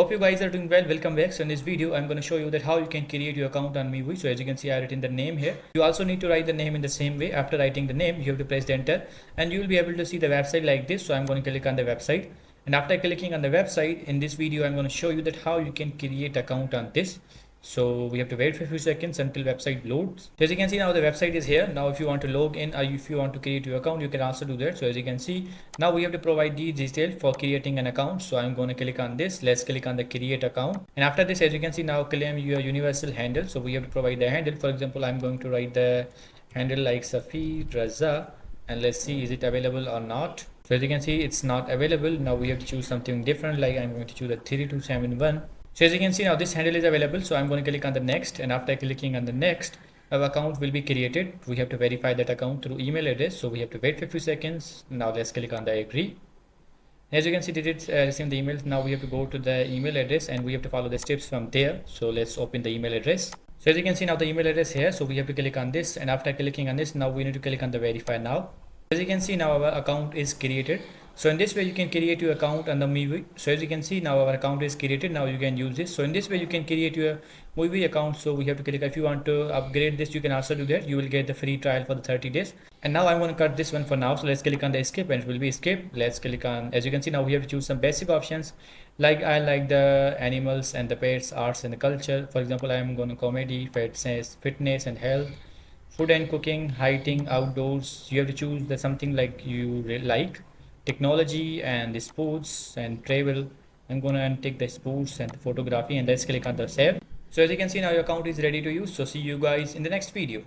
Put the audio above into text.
Hope you guys are doing well. Welcome back. So in this video, I'm going to show you that how you can create your account on Mewe. So as you can see, I written the name here. You also need to write the name in the same way. After writing the name, you have to press the enter and you will be able to see the website like this. So I'm going to click on the website. And after clicking on the website, in this video, I'm going to show you that how you can create account on this. So we have to wait for a few seconds until website loads. So as you can see now the website is here. Now if you want to log in or if you want to create your account, you can also do that. So as you can see, now we have to provide the detail for creating an account. So I'm going to click on this. Let's click on the create account. And after this, as you can see now, claim your universal handle. So we have to provide the handle. For example, I'm going to write the handle like Safi Raza and let's see is it available or not. So as you can see, it's not available. Now we have to choose something different, like I'm going to choose a 3271. So as you can see now this handle is available. So I'm going to click on the next, and after clicking on the next, our account will be created. We have to verify that account through email address. So we have to wait for a few seconds. Now let's click on the agree. As you can see, did it receive the emails. Now we have to go to the email address and we have to follow the steps from there. So let's open the email address. So as you can see now the email address here. So we have to click on this, and after clicking on this, now we need to click on the verify now. As you can see now our account is created. So in this way you can create your account on the Mewe. So as you can see now our account is created. Now you can use this. So in this way you can create your Mewe account. So we have to click, if you want to upgrade this, you can also do that. You will get the free trial for the 30 days. And now I'm going to cut this one for now. So let's click on the escape and it will be escape. Let's click on, as you can see now we have to choose some basic options. Like I like the animals and the pets, arts and the culture. For example, I'm going to comedy, fitness and health, food and cooking, hiking, outdoors. You have to choose the something like you like, technology and the sports and travel. I'm gonna take the sports and photography, and let's click on the save. So as you can see now your account is ready to use. So see you guys in the next video.